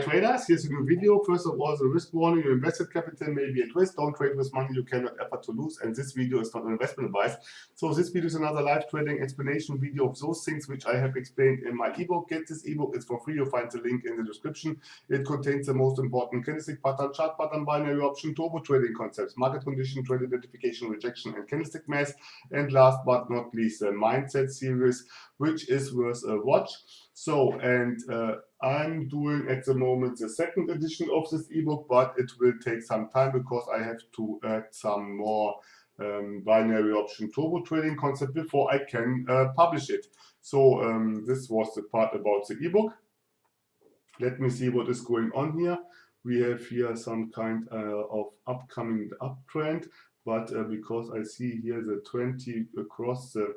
traders, here's a new video. First of all, the risk warning: your invested capital may be at risk. Don't trade with money you cannot afford to lose. And this video is not an investment advice. So this video is another live trading explanation video of those things which I have explained in my ebook. Get this ebook, it's for free. You'll find the link in the description. It contains the most important candlestick pattern, chart pattern, binary option, turbo trading concepts, market condition, trade identification, rejection, and candlestick math. And last but not least, the mindset series, which is worth a watch. So, and I'm doing at the moment the second edition of this ebook, but it will take some time because I have to add some more binary option turbo trading concept before I can publish it. So this was the part about the ebook. Let me see what is going on here. We have here some kind of upcoming uptrend, but because I see here the 20 across the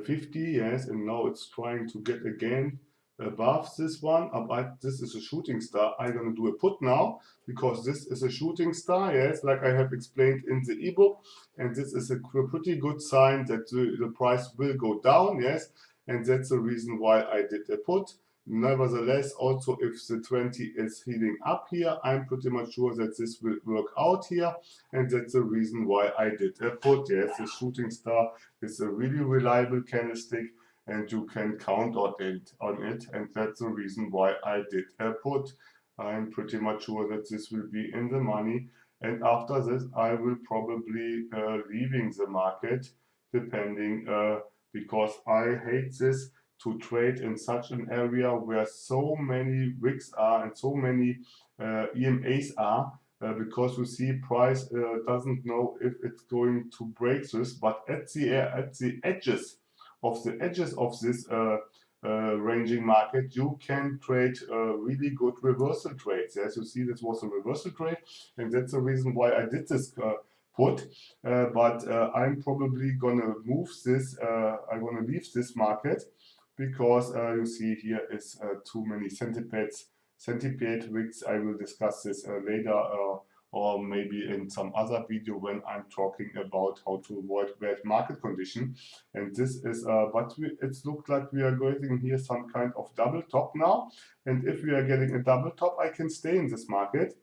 50, yes, and now it's trying to get again above this one. But this is a shooting star. I'm going to do a put now because this is a shooting star, yes, like I have explained in the ebook, and this is a pretty good sign that the price will go down, yes, and that's the reason why I did a put. Nevertheless, also if the 20 is heating up here, I'm pretty much sure that this will work out here, and that's the reason why I did a put. Yes, the shooting star is a really reliable candlestick, and you can count on it, and that's the reason why I did a put. I'm pretty much sure that this will be in the money, and after this I will probably leaving the market, depending, because I hate this to trade in such an area where so many wicks are and so many EMAs are, because you see price doesn't know if it's going to break this, but at the edges of this ranging market, you can trade really good reversal trades. As you see, this was a reversal trade, and that's the reason why I did this put. But I'm probably gonna move this. I'm gonna leave this market because you see here is too many centipede wicks. I will discuss this later, or maybe in some other video when I'm talking about how to avoid bad market condition. And this is, but it looks like we are getting here some kind of double top now. And if we are getting a double top, I can stay in this market.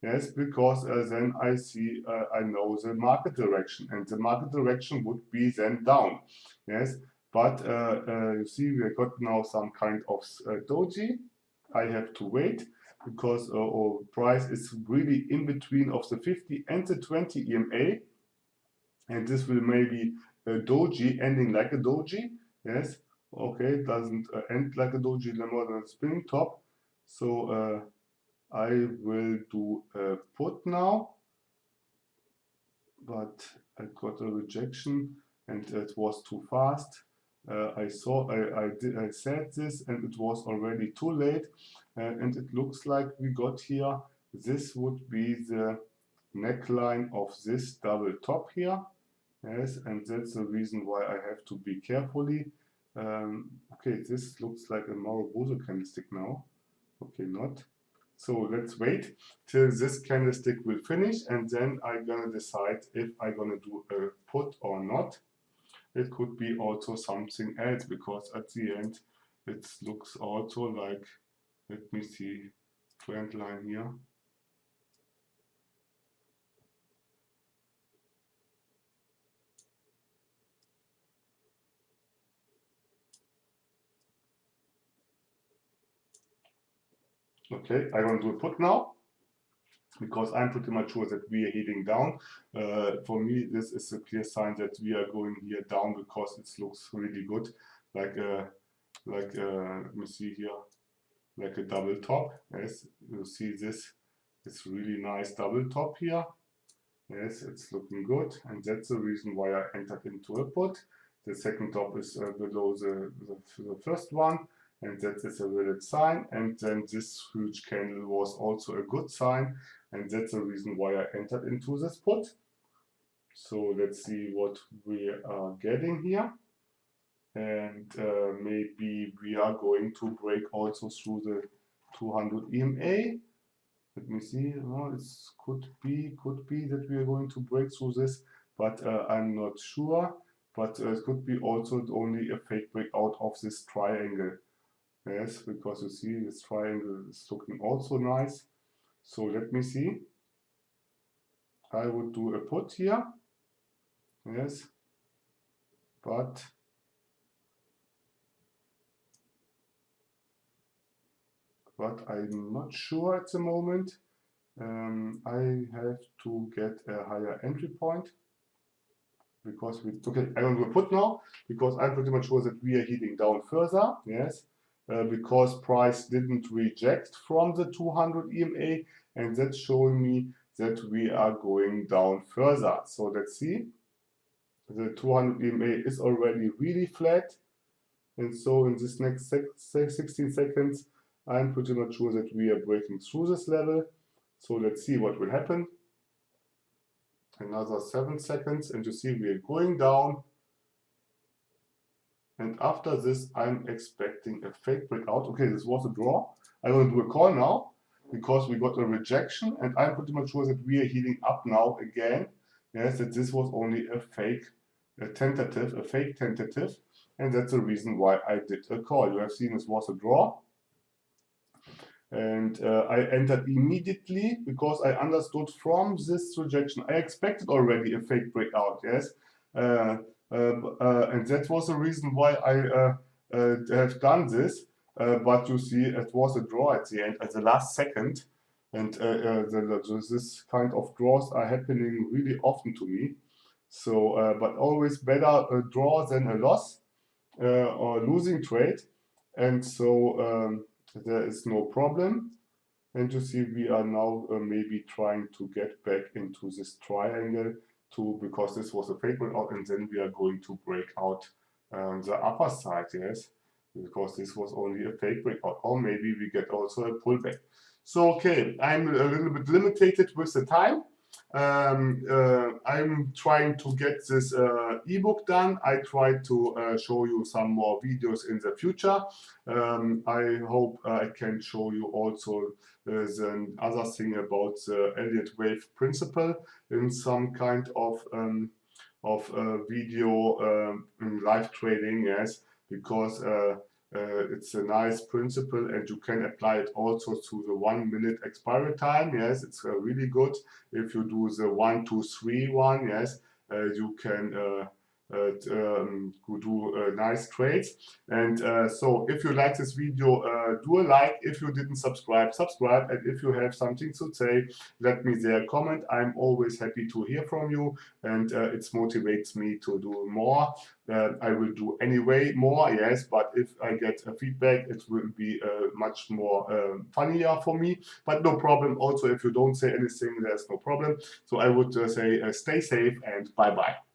Yes, because then I see, I know the market direction, and the market direction would be then down. Yes, but you see, we got now some kind of doji. I have to wait because our price is really in between of the 50 and the 20 EMA, and this will maybe a doji ending like a doji. Yes, okay, it doesn't end like a doji, more than a spinning top. So I will do a put now, but I got a rejection and it was too fast. I said this and it was already too late, and it looks like we got here, this would be the neckline of this double top here. Yes, and that's the reason why I have to be carefully. Okay, this looks like a Marubozu candlestick now. Okay, not. So let's wait till this candlestick will finish, and then I'm gonna decide if I'm gonna do a put or not. It could be also something else, because at the end it looks also like, let me see, trend line here. Okay, I'm going to do a put now, because I'm pretty much sure that we are heading down. For me, this is a clear sign that we are going here down, because it looks really good, like let me see here, like a double top. Yes, you see this, it's really nice double top here. Yes, it's looking good, and that's the reason why I entered into a put. The second top is below the first one, and that is a valid sign. And then this huge candle was also a good sign, and that's the reason why I entered into this put. So let's see what we are getting here, and maybe we are going to break also through the 200 EMA. Let me see. Oh, it could be that we are going to break through this, but I'm not sure. But it could be also only a fake breakout of this triangle. Yes, because you see this triangle is looking also nice. So let me see. I would do a put here. Yes, but I'm not sure at the moment. I have to get a higher entry point because okay, I don't do a put now because I'm pretty much sure that we are heading down further. Yes, because price didn't reject from the 200 EMA, and that's showing me that we are going down further. So let's see. The 200 EMA is already really flat, and so in this next 16 seconds, I'm pretty much sure that we are breaking through this level. So let's see what will happen. Another 7 seconds, and you see we are going down. And after this, I'm expecting a fake breakout. Okay, this was a draw. I'm going to do a call now because we got a rejection, and I'm pretty much sure that we are heading up now again. Yes, that this was only a fake tentative, and that's the reason why I did a call. You have seen this was a draw. And I entered immediately because I understood from this rejection, I expected already a fake breakout, yes. And that was the reason why I have done this. But you see, it was a draw at the end, at the last second. And this kind of draws are happening really often to me. So, but always better a draw than a loss or losing trade. And so there is no problem. And you see we are now maybe trying to get back into this triangle too, because this was a fake breakout, and then we are going to break out the upper side, yes, because this was only a fake breakout, or maybe we get also a pullback. So okay, I'm a little bit limited with the time. I'm trying to get this ebook done. I try to show you some more videos in the future. I hope I can show you also the other thing about the Elliott wave principle in some kind of video in live trading, yes, because it's a nice principle and you can apply it also to the 1 minute expiry time. Yes, it's really good. If you do the 1, 2, 3 one, yes, you can do nice trades. And so if you like this video, do a like. If you didn't subscribe, subscribe. And if you have something to say, let me there comment. I'm always happy to hear from you, and it motivates me to do more. I will do anyway more, yes, but if I get a feedback, it will be much more funnier for me. But no problem. Also, if you don't say anything, there's no problem. So I would say stay safe and bye-bye.